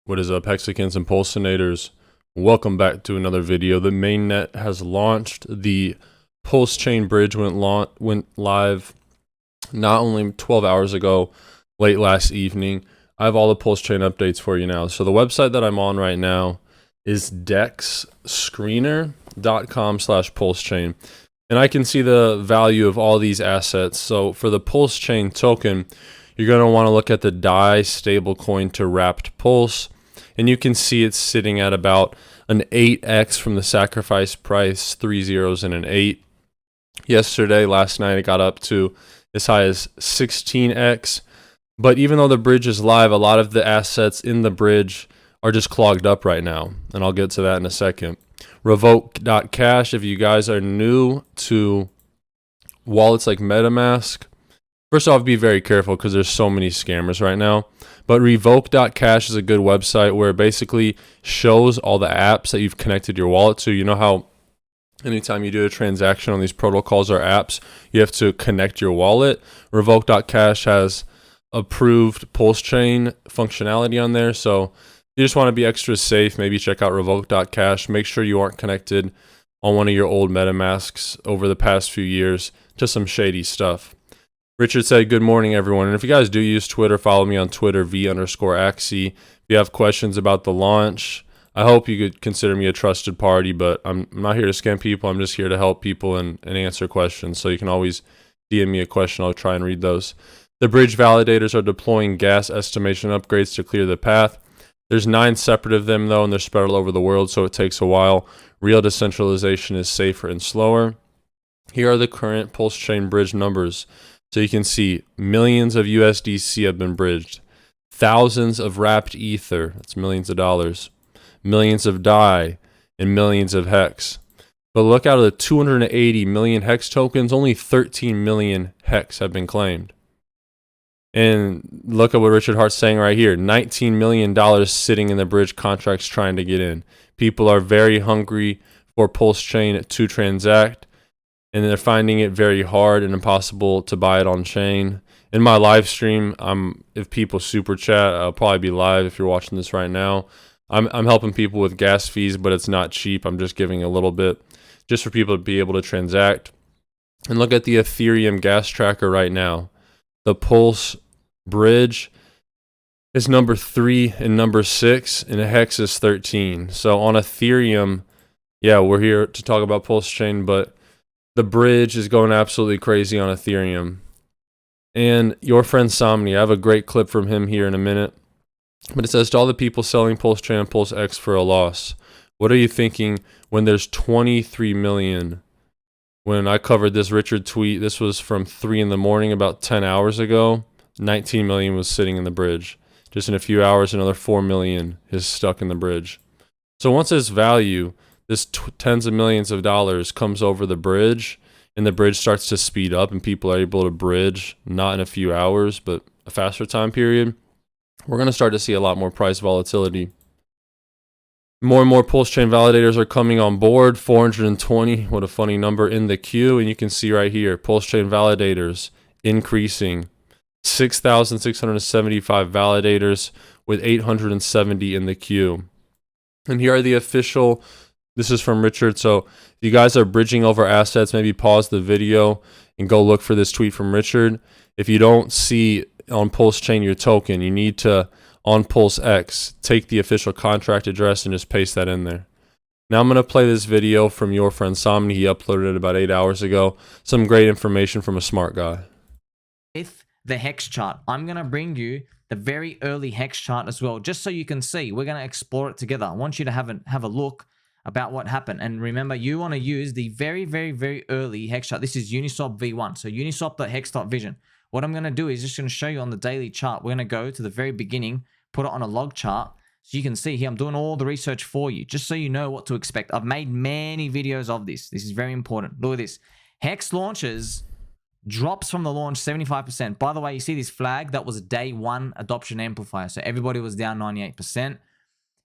What is up, hexagons and pulsinators? Welcome back to another video. The mainnet has launched. The Pulsechain bridge went live not only 12 hours ago, late last evening. I have all the Pulsechain updates for you now. So the website that I'm on right now is dexscreener.com/pulsechain. And I can see the value of all these assets. So for the Pulsechain token, you're going to want to look at the DAI stablecoin to wrapped pulse. And you can see it's sitting at about an 8x from the sacrifice price, 3 zeros and an 8. Last night, it got up to as high as 16x. But even though the bridge is live, a lot of the assets in the bridge are just clogged up right now. And I'll get to that in a second. Revoke.cash, if you guys are new to wallets like MetaMask, first off, be very careful because there's so many scammers right now. But revoke.cash is a good website where it basically shows all the apps that you've connected your wallet to. You know how anytime you do a transaction on these protocols or apps, you have to connect your wallet? Revoke.cash has approved Pulsechain functionality on there. So you just want to be extra safe. Maybe check out revoke.cash. Make sure you aren't connected on one of your old MetaMasks over the past few years to some shady stuff. Richard said, good morning, everyone. And if you guys do use Twitter, follow me on Twitter, V_Axie. If you have questions about the launch, I hope you could consider me a trusted party, but I'm not here to scam people. I'm just here to help people and answer questions. So you can always DM me a question. I'll try and read those. The bridge validators are deploying gas estimation upgrades to clear the path. There's 9 separate of them, though, and they're spread all over the world, so it takes a while. Real decentralization is safer and slower. Here are the current Pulsechain bridge numbers. So you can see millions of USDC have been bridged, thousands of wrapped ether, that's millions of dollars, millions of DAI, and millions of hex. But look, out of the 280 million hex tokens, only 13 million hex have been claimed. And look at what Richard Hart's saying right here, $19 million sitting in the bridge contracts trying to get in. People are very hungry for Pulsechain to transact. And they're finding it very hard and impossible to buy it on chain. In my live stream, if people super chat, I'll probably be live if you're watching this right now. I'm helping people with gas fees, but it's not cheap. I'm just giving a little bit just for people to be able to transact. And look at the Ethereum gas tracker right now. The Pulse bridge is number 3 and number 6, and the hex is 13. So on Ethereum, yeah, we're here to talk about Pulsechain, but the bridge is going absolutely crazy on Ethereum. And your friend Somni, I have a great clip from him here in a minute. But it says, to all the people selling Pulsechain and PulseX for a loss, what are you thinking when there's 23 million? When I covered this Richard tweet, this was from 3 in the morning, about 10 hours ago, 19 million was sitting in the bridge. Just in a few hours, another 4 million is stuck in the bridge. So once this value, this tens of millions of dollars comes over the bridge, and the bridge starts to speed up, and people are able to bridge, not in a few hours, but a faster time period, we're going to start to see a lot more price volatility. More and more Pulsechain validators are coming on board, 420, what a funny number, in the queue, and you can see right here, Pulsechain validators increasing, 6,675 validators with 870 in the queue. And here are the official. This is from Richard. So if you guys are bridging over assets, maybe pause the video and go look for this tweet from Richard. If you don't see on Pulsechain your token, you need to, on PulseX, take the official contract address and just paste that in there. Now I'm going to play this video from your friend Somni. He uploaded it about 8 hours ago. Some great information from a smart guy. With the hex chart, I'm going to bring you the very early hex chart as well, just so you can see. We're going to explore it together. I want you to have a look about what happened. And remember, you want to use the very early hex chart. This is Uniswap V1. So uniswap.hex.vision. What I'm going to do is just going to show you on the daily chart. We're going to go to the very beginning, put it on a log chart. So you can see here, I'm doing all the research for you, just so you know what to expect. I've made many videos of this. This is very important. Look at this. Hex launches, drops from the launch 75%. By the way, you see this flag? That was a day 1 adoption amplifier. So everybody was down 98%.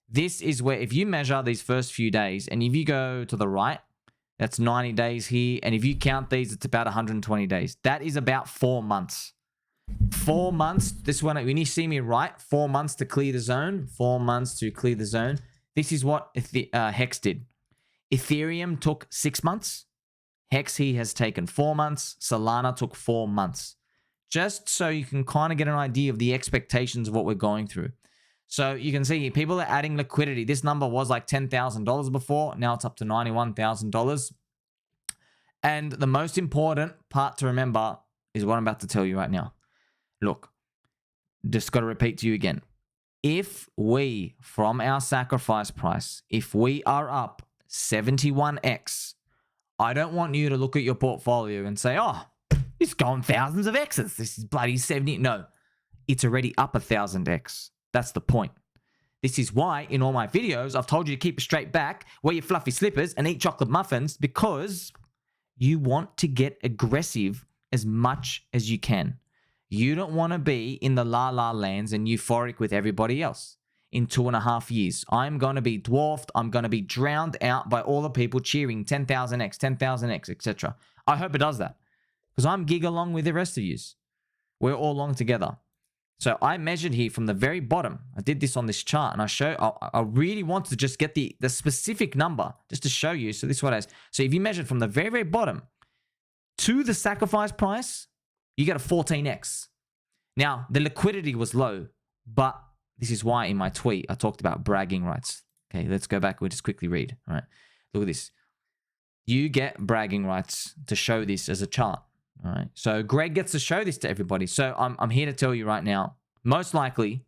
This is where, if you measure these first few days, and if you go to the right, that's 90 days here. And if you count these, it's about 120 days. That is about 4 months. 4 months. This one, when you see me write 4 months to clear the zone, 4 months to clear the zone. This is what Hex did. Ethereum took 6 months. Hex here has taken 4 months. Solana took 4 months. Just so you can kind of get an idea of the expectations of what we're going through. So you can see here, people are adding liquidity. This number was like $10,000 before. Now it's up to $91,000. And the most important part to remember is what I'm about to tell you right now. Look, just got to repeat to you again. If we, from our sacrifice price, if we are up 71x, I don't want you to look at your portfolio and say, oh, it's gone thousands of X's. This is bloody 70. No, it's already up 1,000x. That's the point. This is why in all my videos, I've told you to keep a straight back, wear your fluffy slippers and eat chocolate muffins, because you want to get aggressive as much as you can. You don't want to be in the la-la lands and euphoric with everybody else. In 2.5 years, I'm going to be dwarfed. I'm going to be drowned out by all the people cheering 10,000x, 10,000x, etc. I hope it does that, because I'm gig along with the rest of yous. We're all along together. So I measured here from the very bottom. I did this on this chart, and I really want to just get the specific number just to show you. So this is what it is. So if you measured from the very, very bottom to the sacrifice price, you get a 14x. Now, the liquidity was low, but this is why in my tweet I talked about bragging rights. Okay, let's go back. We'll just quickly read. All right, look at this. You get bragging rights to show this as a chart. All right, so Greg gets to show this to everybody. So I'm here to tell you right now, most likely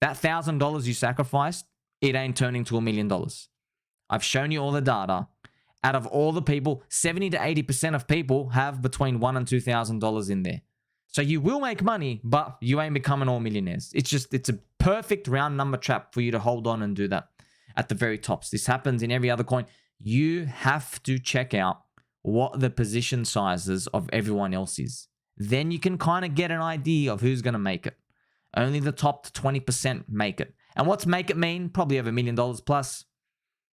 that $1,000 you sacrificed, it ain't turning to $1 million. I've shown you all the data. Out of all the people, 70 to 80% of people have between $1,000 and $2,000 in there. So you will make money, but you ain't becoming all millionaires. It's a perfect round number trap for you to hold on and do that at the very tops. This happens in every other coin. You have to check out what the position sizes of everyone else is. Then you can kind of get an idea of who's going to make it. Only the top 20% make it. And what's make it mean? Probably over $1 million plus.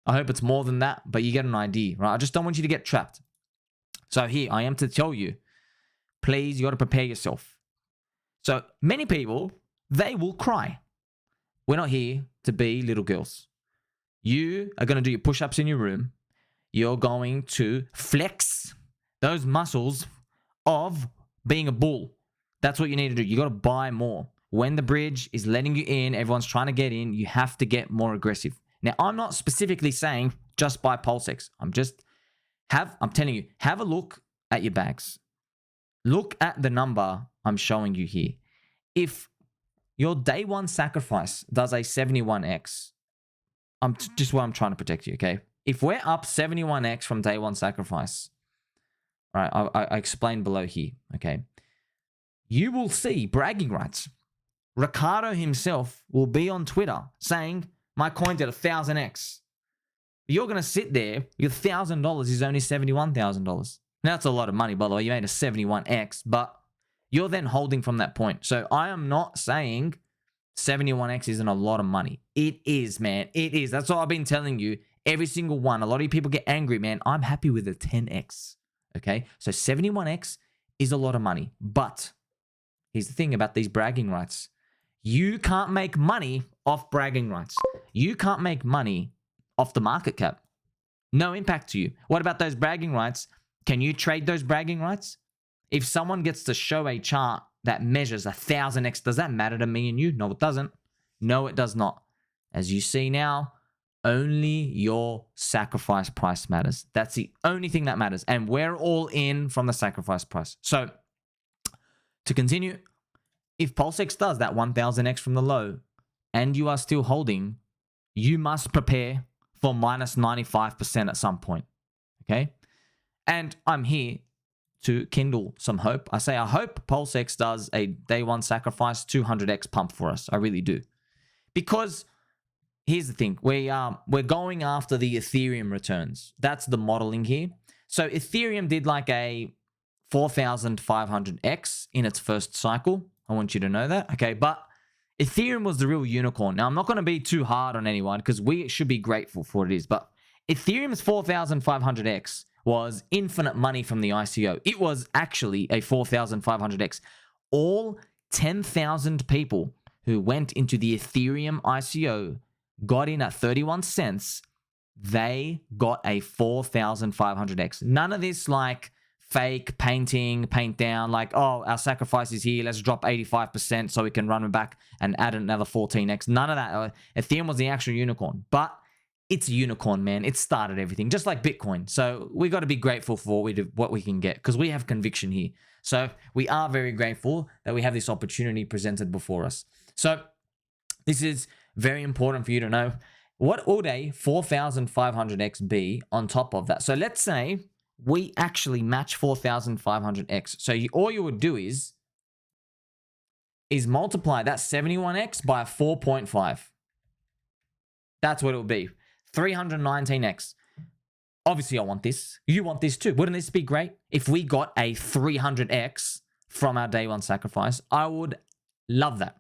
I hope it's more than that, but you get an idea, right? I just don't want you to get trapped. So here I am to tell you, please, you got to prepare yourself. So many people, they will cry. We're not here to be little girls. You are going to do your push-ups in your room. You're going to flex those muscles of being a bull. That's what you need to do. You got to buy more. When the bridge is letting you in, everyone's trying to get in, you have to get more aggressive. Now, I'm not specifically saying just buy PulseX. I'm telling you, have a look at your bags. Look at the number I'm showing you here. If your day one sacrifice does a 71x, just what I'm trying to protect you, okay? If we're up 71x from day one sacrifice, all right, I explained below here, okay? You will see bragging rights. Ricardo himself will be on Twitter saying, my coin did 1,000x. You're going to sit there, your $1,000 is only $71,000. Now, that's a lot of money, by the way. You made a 71x, but you're then holding from that point. So I am not saying 71x isn't a lot of money. It is, man. It is. That's what I've been telling you. Every single one. A lot of you people get angry, man. I'm happy with a 10x. Okay? So 71x is a lot of money. But here's the thing about these bragging rights. You can't make money off bragging rights. You can't make money off the market cap. No impact to you. What about those bragging rights? Can you trade those bragging rights? If someone gets to show a chart that measures 1,000x, does that matter to me and you? No, it doesn't. No, it does not. As you see now, only your sacrifice price matters. That's the only thing that matters. And we're all in from the sacrifice price. So to continue, if PulseX does that 1,000x from the low and you are still holding, you must prepare for minus 95% at some point. Okay? And I'm here to kindle some hope. I say I hope PulseX does a day one sacrifice 200x pump for us. I really do. Because here's the thing. We're going after the Ethereum returns. That's the modeling here. So Ethereum did like a 4,500x in its first cycle. I want you to know that. Okay, but Ethereum was the real unicorn. Now, I'm not going to be too hard on anyone because we should be grateful for what it is. But Ethereum's 4,500x was infinite money from the ICO. It was actually a 4,500x. All 10,000 people who went into the Ethereum ICO, got in at 31 cents, they got a 4,500x. None of this like fake painting, paint down, like, oh, our sacrifice is here, let's drop 85% so we can run it back and add another 14x. None of that. Ethereum was the actual unicorn, but it's a unicorn, man. It started everything, just like Bitcoin. So we got to be grateful for what we can get, because we have conviction here. So we are very grateful that we have this opportunity presented before us. So this is very important for you to know. What would a 4,500x be on top of that? So let's say we actually match 4,500x. So all you would do is multiply that 71x by 4.5. That's what it would be. 319x. Obviously, I want this. You want this too. Wouldn't this be great? If we got a 300x from our day one sacrifice, I would love that.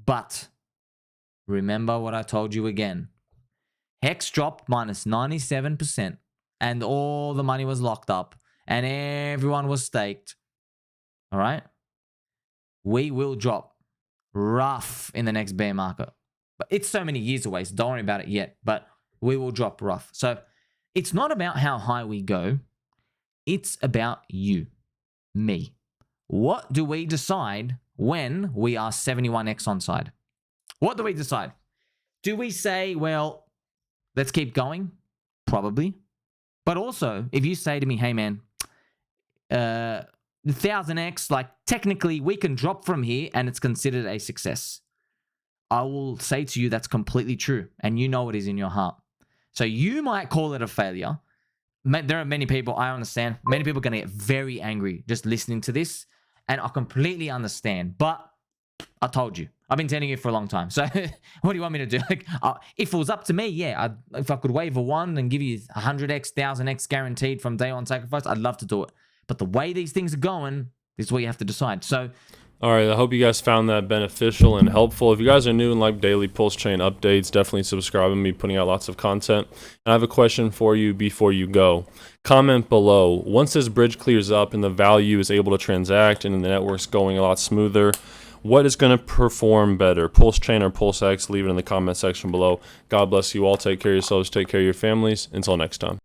But remember what I told you again. Hex dropped minus 97%, and all the money was locked up, and everyone was staked. All right? We will drop rough in the next bear market. But it's so many years away, so don't worry about it yet. But we will drop rough. So it's not about how high we go. It's about you, me. What do we decide when we are 71x on side? What do we decide? Do we say, well, let's keep going? Probably. But also, if you say to me, hey, man, 1,000x, like technically we can drop from here and it's considered a success. I will say to you that's completely true, and you know it is in your heart. So you might call it a failure. There are many people, I understand, many people are going to get very angry just listening to this, and I completely understand. But I told you. I've been telling you for a long time. So what do you want me to do? Like, if it was up to me, yeah, if I could wave a wand and give you 100x, 1,000x guaranteed from day one sacrifice, I'd love to do it. But the way these things are going, this is what you have to decide. So, all right, I hope you guys found that beneficial and helpful. If you guys are new and like daily Pulsechain updates, definitely subscribe and be putting out lots of content. And I have a question for you before you go. Comment below. Once this bridge clears up and the value is able to transact and the network's going a lot smoother, what is going to perform better, Pulsechain or PulseX? Leave it in the comment section below. God bless you all. Take care of yourselves. Take care of your families. Until next time.